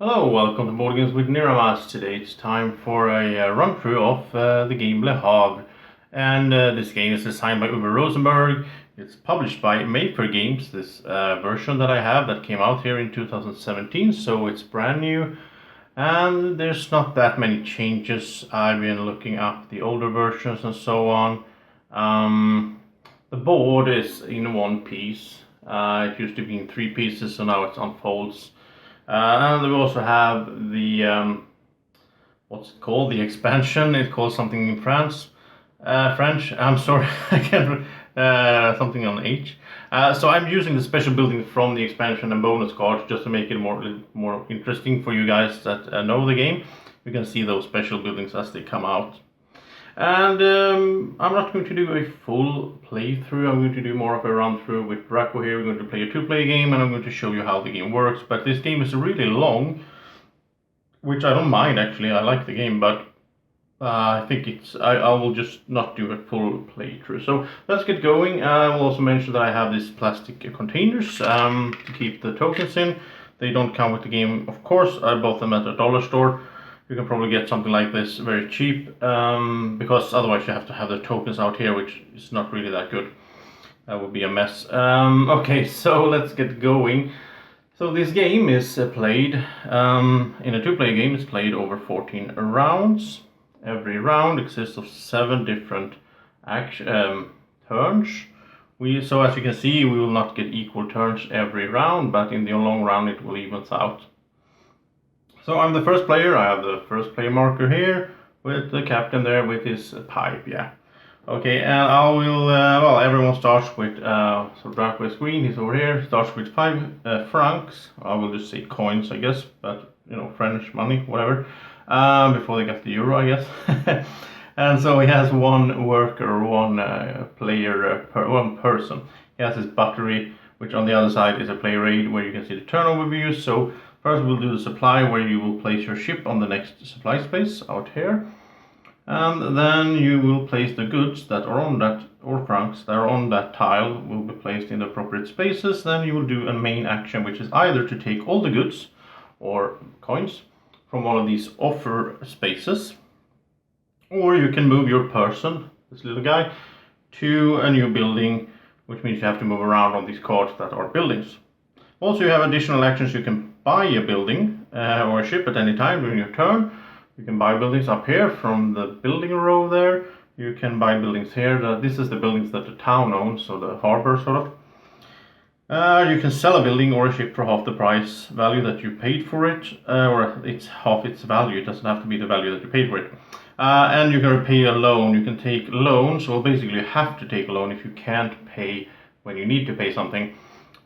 Hello, welcome to Boardgames with Niramas. Today it's time for a run-through of the game Havre. And this game is designed by Uwe Rosenberg. It's published by Mayfair Games, this version that I have that came out here in 2017, so it's brand new. And there's not that many changes. I've been looking up the older versions and so on. The board is in one piece. It used to be in three pieces, so now it unfolds. And we also have the what's it called? The expansion. It's called something in French. I'm sorry, I can't. Something on H. So I'm using the special building from the expansion and bonus cards just to make it more interesting for you guys that know the game. You can see those special buildings as they come out. And I'm not going to do a full playthrough. I'm going to do more of a run through with Drako here. We're going to play a 2-player game and I'm going to show you how the game works. But this game is really long, which I don't mind actually. I like the game, but I think I will just not do a full playthrough. So let's get going. I will also mention that I have these plastic containers to keep the tokens in. They don't come with the game, of course. I bought them at a dollar store. You can probably get something like this very cheap, because otherwise you have to have the tokens out here, which is not really that good. That would be a mess. Okay, so let's get going. So this game is played, in a 2-player game, it's played over 14 rounds. Every round consists of 7 different turns. So as you can see, we will not get equal turns every round, but in the long run it will even out. So I'm the first player. I have the first player marker here with the captain there with his pipe, yeah. Okay, and I will, well, everyone starts with, so Drako is green, he's over here, starts with 5 francs. I will just say coins, I guess, but, you know, French money, whatever, before they get the euro, I guess. And so he has one worker, one player, one person. He has his battery, which on the other side is a player aid where you can see the turnover views. So first we'll do the supply, where you will place your ship on the next supply space out here. And then you will place the goods that are on that, or francs that are on that tile, will be placed in the appropriate spaces. Then you will do a main action, which is either to take all the goods or coins from one of these offer spaces, or you can move your person, this little guy, to a new building, which means you have to move around on these cards that are buildings. Also, you have additional actions. You can buy a building or a ship at any time during your turn. You can buy buildings up here from the building row there. You can buy buildings here. This is the buildings that the town owns, so the harbor sort of. You can sell a building or a ship for half the price value that you paid for it, or it's half its value. It doesn't have to be the value that you paid for it. And you can repay a loan. You can take loans. Well, basically you have to take a loan if you can't pay when you need to pay something.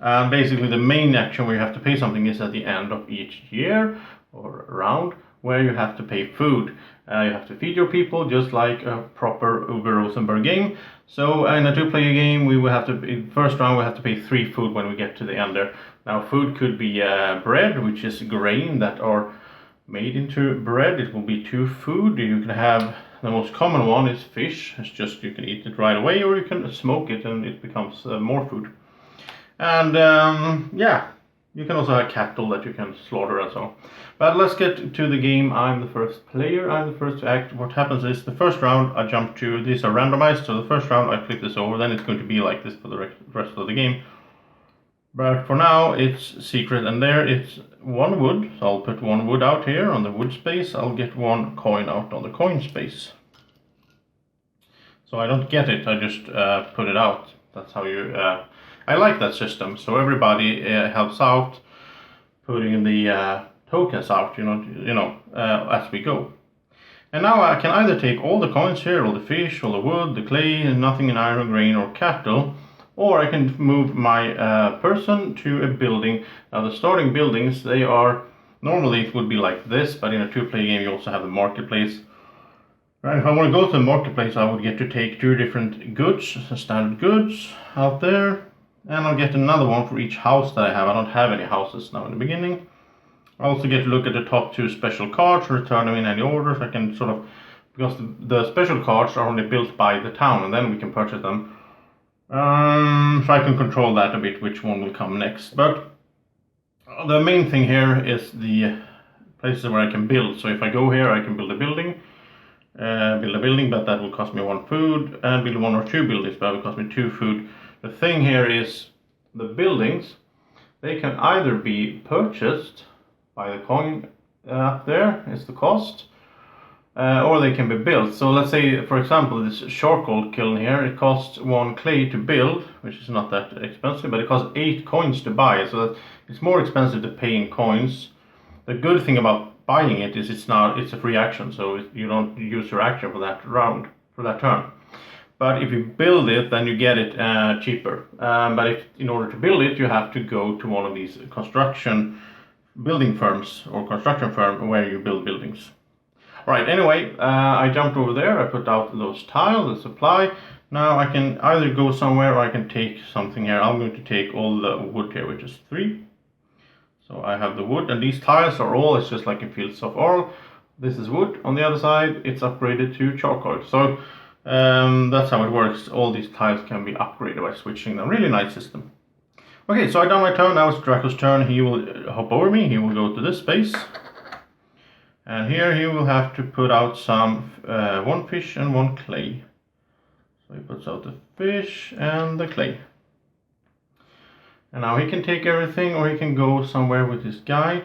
Basically the main action where you have to pay something is at the end of each year or round, where you have to pay food. You have to feed your people just like a proper Uwe Rosenberg game. So in a 2-player game, we will have to, in first round we have to pay 3 food when we get to the end there. Now food could be bread, which is grain that are made into bread. It will be 2 food. You can have, the most common one is fish. It's just you can eat it right away, or you can smoke it and it becomes more food. And yeah, you can also have cattle that you can slaughter and so on. But let's get to the game. I'm the first player, I'm the first to act. What happens is the first round I jump to, these are randomized, so the first round I flip this over, then it's going to be like this for the rest of the game. But for now it's secret, and there it's 1 wood, so I'll put 1 wood out here on the wood space. I'll get 1 coin out on the coin space. So I don't get it, I just put it out. That's how you, I like that system, so everybody helps out putting the tokens out, you know, as we go. And now I can either take all the coins here, all the fish, all the wood, the clay, and nothing in iron, grain, or cattle, or I can move my person to a building. Now the starting buildings, they are, normally it would be like this, but in a 2-player game you also have the marketplace. Right, if I want to go to the marketplace, I would get to take 2 different goods, standard goods out there, and I'll get another one for each house that I have. I don't have any houses now in the beginning. I also get to look at the top 2 special cards, return them in any order. So I can sort of, because the special cards are only built by the town, and then we can purchase them. So I can control that a bit, which one will come next. But the main thing here is the places where I can build. So if I go here, I can build a building, but that will cost me 1 food, and build 1 or 2 buildings, but that will cost me 2 food. The thing here is the buildings, they can either be purchased by the coin up there, is the cost, or they can be built. So let's say, for example, this charcoal kiln here, it costs 1 clay to build, which is not that expensive, but it costs 8 coins to buy, so that it's more expensive to pay in coins. The good thing about buying it is it's a free action, so you don't use your action for that round, for that turn. But if you build it, then you get it cheaper. But in order to build it, you have to go to one of these building firms or construction firm where you build buildings. Alright, anyway, I jumped over there, I put out those tiles, the supply. Now I can either go somewhere or I can take something here. I'm going to take all the wood here, which is 3. So I have the wood, and these tiles are all, it's just like in Fields of Oil. This is wood. On the other side, it's upgraded to charcoal. So that's how it works. All these tiles can be upgraded by switching them. Really nice system. Okay, so I done my turn. Now it's Drako's turn. He will hop over me. He will go to this space. And here he will have to put out some 1 fish and 1 clay. So he puts out the fish and the clay. And now he can take everything, or he can go somewhere with this guy.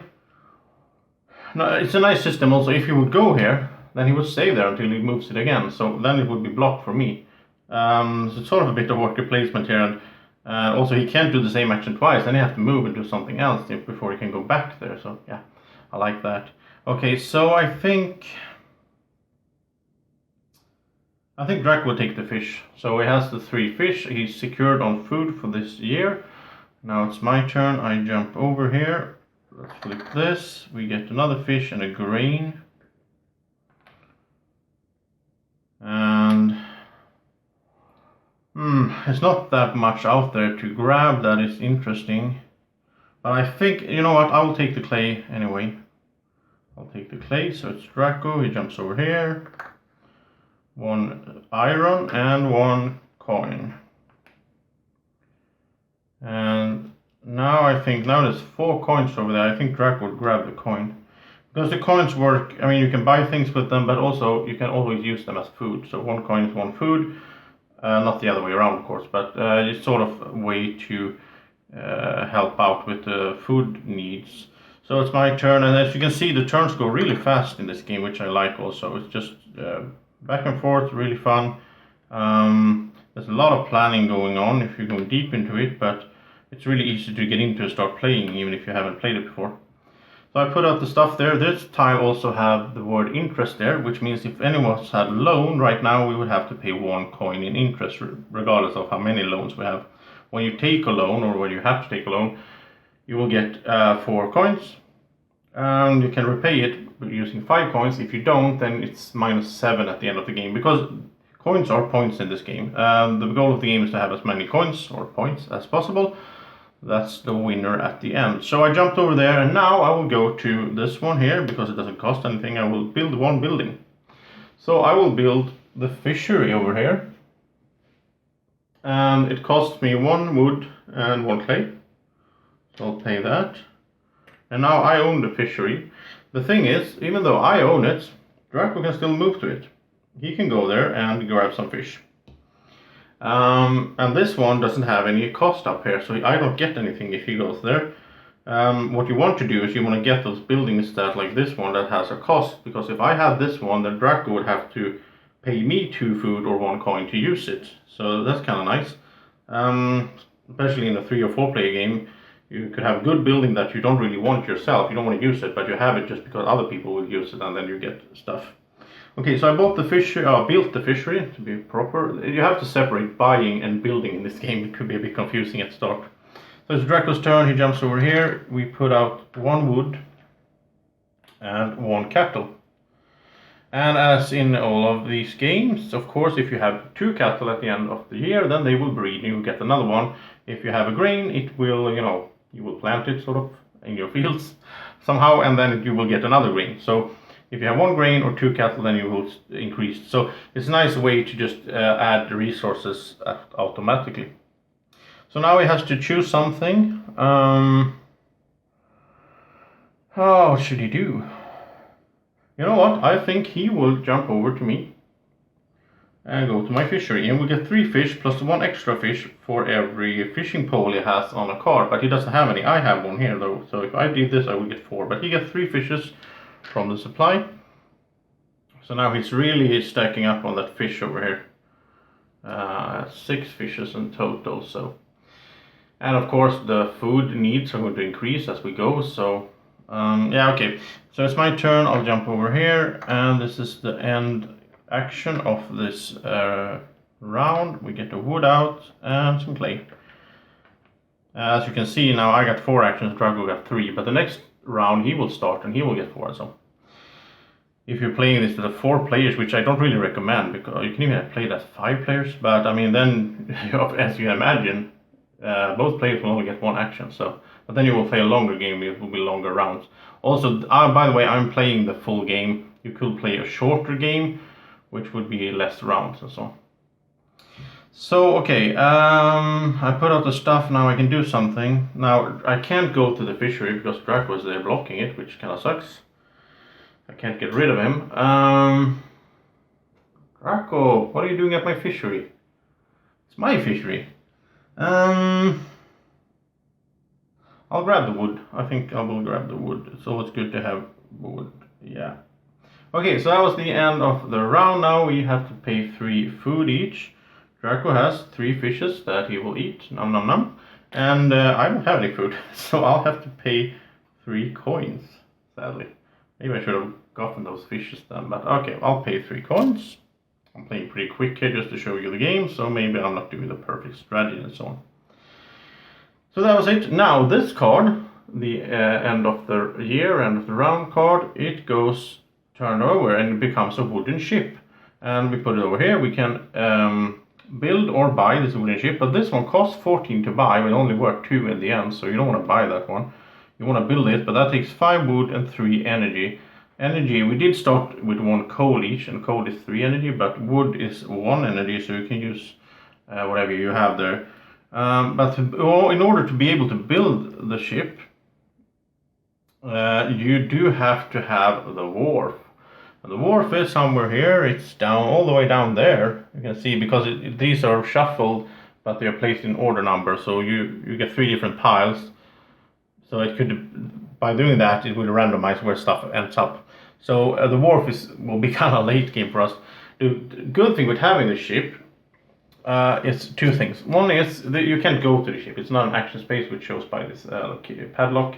Now it's a nice system also. If he would go here, then he would stay there until he moves it again. So then it would be blocked for me. So it's sort of a bit of worker placement here. And also he can't do the same action twice. Then he has to move and do something else before he can go back there. So yeah, I like that. Okay, so I think Drako will take the fish. So he has the 3 fish. He's secured on food for this year. Now it's my turn. I jump over here. Let's flip this. We get another fish and a grain. And it's not that much out there to grab that is interesting. But I think, you know what, I will take the clay anyway. I'll take the clay, so it's Drako. He jumps over here. 1 iron and 1 coin. And now there's 4 coins over there. I think Drako would grab the coin. Because the coins work, I mean, you can buy things with them, but also you can always use them as food. So 1 coin is 1 food. Not the other way around, of course, but it's sort of a way to help out with the food needs. So it's my turn, and as you can see, the turns go really fast in this game, which I like also. It's just back and forth, really fun. There's a lot of planning going on if you're going deep into it, but it's really easy to get into and start playing, even if you haven't played it before. So I put out the stuff there. This tile also have the word interest there, which means if anyone had a loan right now, we would have to pay 1 coin in interest, regardless of how many loans we have. When you take a loan, or when you have to take a loan, you will get 4 coins. And you can repay it using 5 coins. If you don't, then it's -7 at the end of the game, because coins are points in this game. The goal of the game is to have as many coins or points as possible. That's the winner at the end. So I jumped over there, and now I will go to this one here, because it doesn't cost anything. I will build 1 building. So I will build the fishery over here. And it costs me 1 wood and 1 clay. So I'll pay that. And now I own the fishery. The thing is, even though I own it, Drako can still move to it. He can go there and grab some fish. And this one doesn't have any cost up here, so I don't get anything if he goes there. What you want to do is you want to get those buildings that, like this one, that has a cost. Because if I had this one, then Drako would have to pay me 2 food or 1 coin to use it. So that's kind of nice. Especially in a 3 or 4 player game. You could have a good building that you don't really want yourself. You don't want to use it, but you have it just because other people will use it, and then you get stuff. Okay, so I built the built the fishery, to be proper. You have to separate buying and building in this game. It could be a bit confusing at the start. So it's Drako's turn. He jumps over here. We put out 1 wood and 1 cattle. And as in all of these games, of course, if you have 2 cattle at the end of the year, then they will breed and you get another one. If you have a grain, it will, you will plant it sort of in your fields somehow, and then you will get another grain. So if you have 1 grain or 2 cattle, then you will increase. So it's a nice way to just add the resources automatically. So now he has to choose something. What should he do? You know what? I think he will jump over to me and go to my fishery, and we'll get 3 fish plus 1 extra fish for every fishing pole he has on a card, but he doesn't have any. I have one here though, so if I did this I would get 4, but he gets 3 fishes from the supply. So now he's really stacking up on that fish over here. 6 fishes in total. So, and of course the food needs are going to increase as we go. So yeah, okay, so it's my turn. I'll jump over here, and this is the end action of this round. We get the wood out and some clay. As you can see now, I got 4 actions, Drako got 3, but the next round he will start and he will get 4. So if you're playing this with 4 players, which I don't really recommend, because you can even play that 5 players, but I mean then as you imagine, both players will only get 1 action. So, but then you will play a longer game, it will be longer rounds. Also, by the way, I'm playing the full game. You could play a shorter game, which would be less rounds and so on. So okay, I put out the stuff. Now I can do something. Now I can't go to the fishery because Drako is there blocking it, which kind of sucks. I can't get rid of him. Drako, what are you doing at my fishery? It's my fishery. I'll grab the wood. I think I will grab the wood. It's always good to have wood. Yeah. Okay, so that was the end of the round. Now we have to pay 3 food each. Drako has 3 fishes that he will eat, nom nom nom, and I don't have any food, so I'll have to pay 3 coins, sadly. Maybe I should have gotten those fishes then, but okay, I'll pay 3 coins. I'm playing pretty quick here just to show you the game, so maybe I'm not doing the perfect strategy and so on. So that was it. Now this card, the end of the year, end of the round card, it goes turned over and it becomes a wooden ship. And we put it over here. We can build or buy this wooden ship, but this one costs 14 to buy, but only worth 2 in the end, so you don't want to buy that one. You want to build it, but that takes 5 wood and 3 energy. Energy, we did start with 1 coal each, and coal is 3 energy, but wood is 1 energy, so you can use whatever you have there. But in order to be able to build the ship, you do have to have the wharf. And the wharf is somewhere here. It's down all the way down there. You can see, because these are shuffled, but they are placed in order number. So you get 3 different piles. So it could, by doing that, it will randomize where stuff ends up. So the wharf will be kind of late game for us. The good thing with having the ship is 2 things. One is that you can't go to the ship. It's not an action space, which shows by this padlock.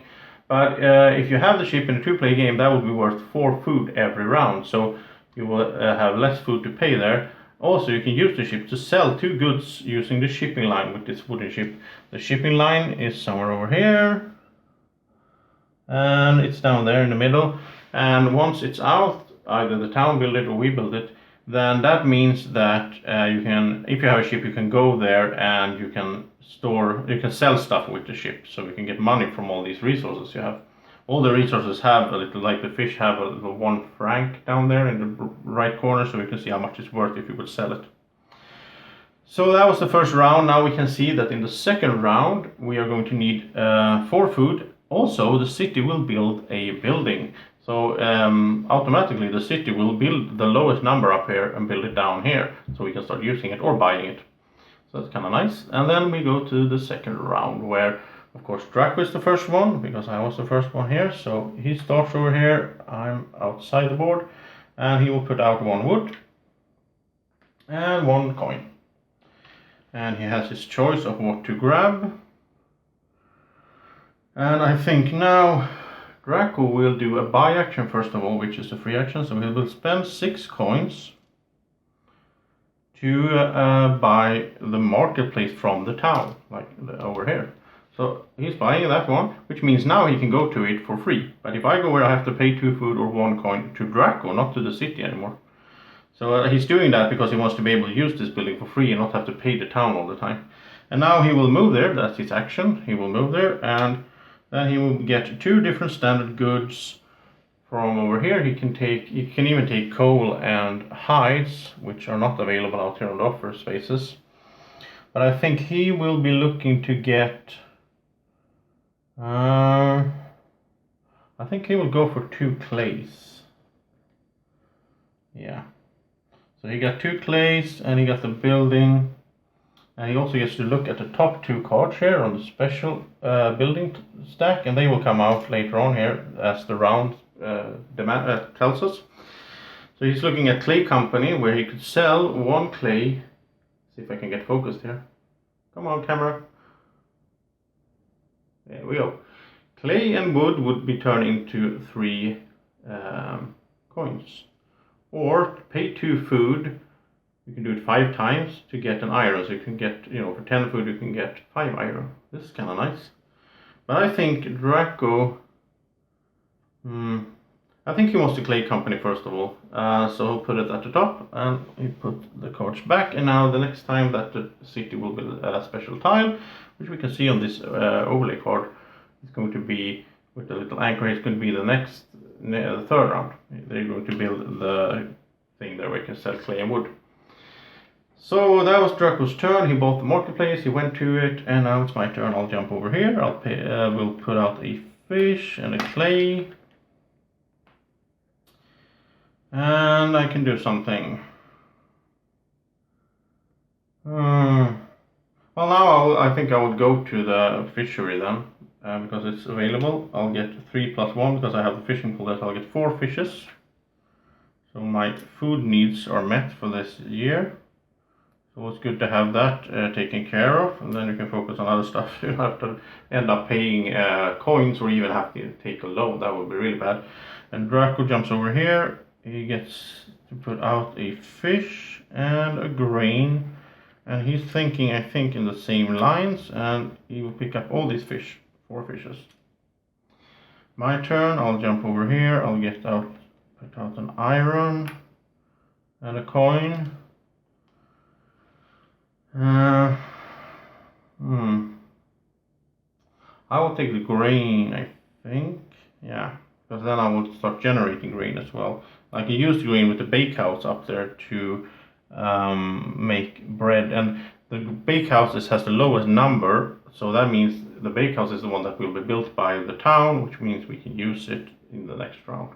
But if you have the ship in a 2-player game, that will be worth 4 food every round. So you will have less food to pay there. Also, you can use the ship to sell 2 goods using the shipping line with this wooden ship. The shipping line is somewhere over here. And it's down there in the middle. And once it's out, either the town build it or we build it, then that means that you can, if you have a ship, you can go there and you can sell stuff with the ship, so we can get money from all these resources you have. All the resources have a little, like the fish have a little 1 franc down there in the right corner, so we can see how much it's worth if you would sell it. So that was the first round. Now we can see that in the second round we are going to need 4 food. Also, the city will build a building. So automatically the city will build the lowest number up here and build it down here, so we can start using it or buying it. So that's kind of nice. And then we go to the second round, where of course Drako is the first one, because I was the first one here. So he starts over here, I'm outside the board, and he will put out 1 wood and 1 coin. And he has his choice of what to grab. And I think now Drako will do a buy action first of all, which is a free action. So he will spend 6 coins to buy the marketplace from the town, like over here. So he's buying that one, which means now he can go to it for free. But if I go where I have to pay 2 food or 1 coin to Drako, not to the city anymore. So he's doing that because he wants to be able to use this building for free and not have to pay the town all the time. And now he will move there, that's his action. He will move there, and then he will get 2 different standard goods from over here. He can even take coal and hides, which are not available out here on the offer spaces. But I think he will be looking to get I think he will go for 2 clays. Yeah. So he got 2 clays and he got the building. And he also gets to look at the top 2 cards here on the special building stack, and they will come out later on here as the round tells us. So he's looking at clay company where he could sell 1 clay. See if I can get focused here. Come on, camera. There we go. Clay and wood would be turned into 3 coins. Or pay 2 food. You can do it 5 times to get an iron. So you can get, for 10 food you can get 5 iron. This is kind of nice. But I think Drako... I think he wants the clay company first of all. So he'll put it at the top and he put the cards back. And now the next time that the city will build a special tile, which we can see on this overlay card, it's going to be with the little anchor. It's going to be the third round. They're going to build the thing there where you can sell clay and wood. So that was Draco's turn. He bought the marketplace, he went to it, and now it's my turn. I'll jump over here. We'll put out a fish and a clay. And I can do something. Well, now I think I would go to the fishery then, because it's available. I'll get 3 + 1 because I have the fishing pole there, so I'll get 4 fishes. So my food needs are met for this year. So it's good to have that taken care of, and then you can focus on other stuff. You don't have to end up paying coins or even have to take a loan. That would be really bad. And Drako jumps over here. He gets to put out a fish and a grain. And he's thinking, I think, in the same lines. And he will pick up all these fish. 4 fishes. My turn. I'll jump over here. I'll put out an iron and a coin. I will take the grain, I think. Yeah, because then I will start generating grain as well. Like I used grain with the bakehouse up there to make bread, and the bakehouse has the lowest number, so that means the bakehouse is the one that will be built by the town, which means we can use it in the next round.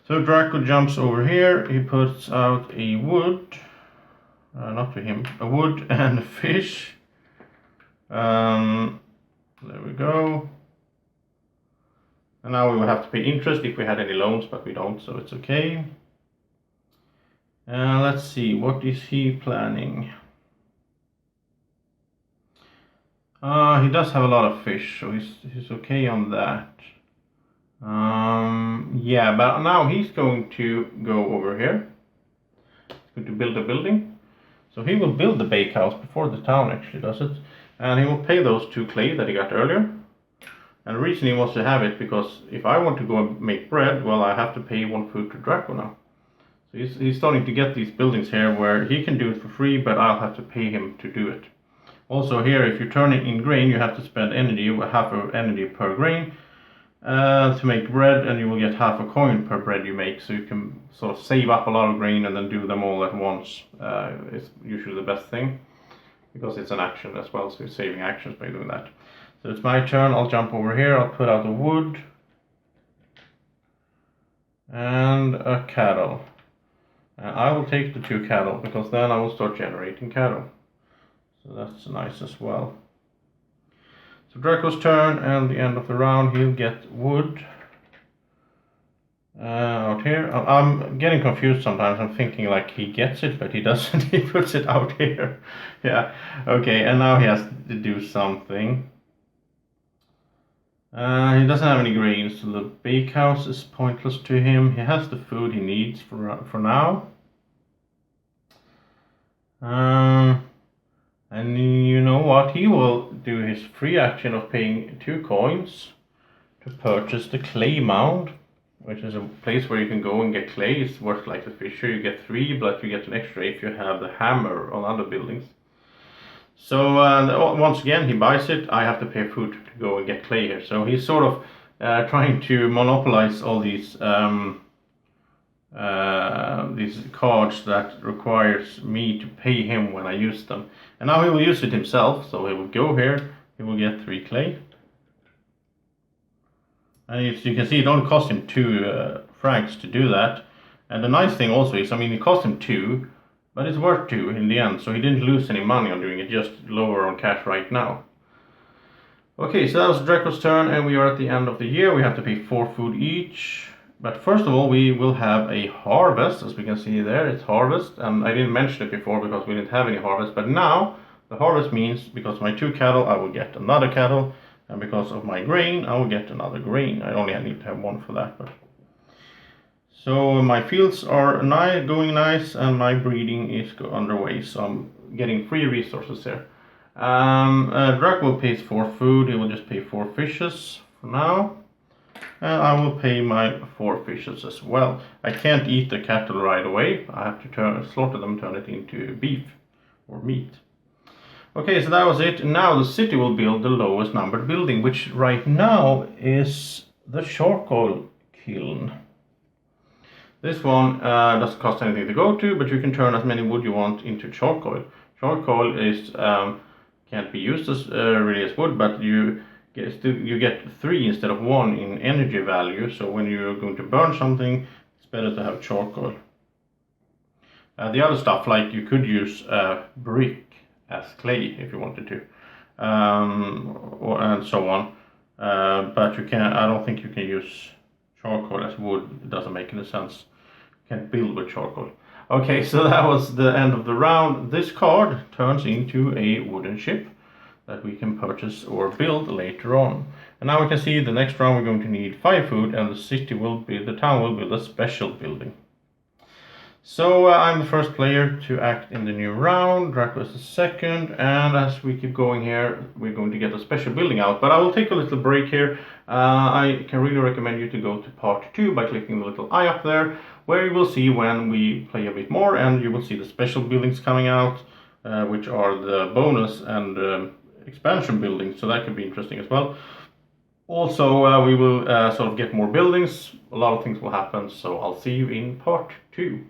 So Drako jumps over here. He puts out a wood. Not to him, a wood and a fish. There we go. And now we will have to pay interest if we had any loans, but we don't, so it's okay. Let's see, what is he planning? He does have a lot of fish, so he's okay on that. Yeah, but now he's going to go over here. He's going to build a building. So he will build the bakehouse before the town actually does it. And he will pay those 2 clay that he got earlier. And the reason he wants to have it, because if I want to go and make bread, well, I have to pay 1 food to Drako now. So he's starting to get these buildings here where he can do it for free, but I'll have to pay him to do it. Also here, if you turn it in grain, you have to spend energy, half of energy per grain. To make bread, and you will get half a coin per bread you make, so you can sort of save up a lot of grain and then do them all at once. It's usually the best thing because it's an action as well, so you're saving actions by doing that. So it's my turn. I'll jump over here. I'll put out the wood and a cattle, and I will take the 2 cattle because then I will start generating cattle, so that's nice as well. So Draco's turn, and the end of the round he'll get wood out here. I'm getting confused sometimes. I'm thinking like he gets it, but he doesn't. He puts it out here. Yeah, okay, and now he has to do something. He doesn't have any grain, so the bakehouse is pointless to him. He has the food he needs for now. And you know what? He will do his free action of paying 2 coins to purchase the clay mound, which is a place where you can go and get clay. It's worth like the fisher. You get 3, but you get an extra if you have the hammer on other buildings. So once again, he buys it. I have to pay food to go and get clay here. So he's sort of trying to monopolize all these cards that requires me to pay him when I use them. And now he will use it himself, so he will go here, he will get 3 clay. And as you can see, it only cost him 2 francs to do that. And the nice thing also is, I mean, it cost him 2, but it's worth 2 in the end, so he didn't lose any money on doing it, just lower on cash right now. Okay, so that was Draco's turn, and we are at the end of the year. We have to pay 4 food each. But first of all, we will have a harvest, as we can see there, it's harvest. And I didn't mention it before because we didn't have any harvest, but now the harvest means because of my 2 cattle, I will get another cattle, and because of my grain, I will get another grain. I only need to have 1 for that. But so my fields are going nice, and my breeding is underway, so I'm getting free resources here. Drac will pay for food, he will just pay 4 fishes for now. And I will pay my 4 fishes as well. I can't eat the cattle right away, I have to slaughter them, turn it into beef or meat. Okay, so that was it. Now the city will build the lowest numbered building, which right now is the charcoal kiln. This one doesn't cost anything to go to, but you can turn as many wood you want into charcoal. Charcoal is can't be used as really as wood, but you get 3 instead of 1 in energy value. So when you're going to burn something, it's better to have charcoal. The other stuff, like you could use brick as clay if you wanted to, and so on. But you can. I don't think you can use charcoal as wood. It doesn't make any sense. You can't build with charcoal. Okay, so that was the end of the round. This card turns into a wooden ship that we can purchase or build later on. And now we can see the next round we're going to need 5 food, and the town will build a special building. So I'm the first player to act in the new round, Draco is the second, and as we keep going here, we're going to get a special building out. But I will take a little break here. I can really recommend you to go to part 2 by clicking the little eye up there, where you will see when we play a bit more, and you will see the special buildings coming out, which are the bonus and expansion buildings, so that could be interesting as well. Also, we will sort of get more buildings, a lot of things will happen, so I'll see you in part 2.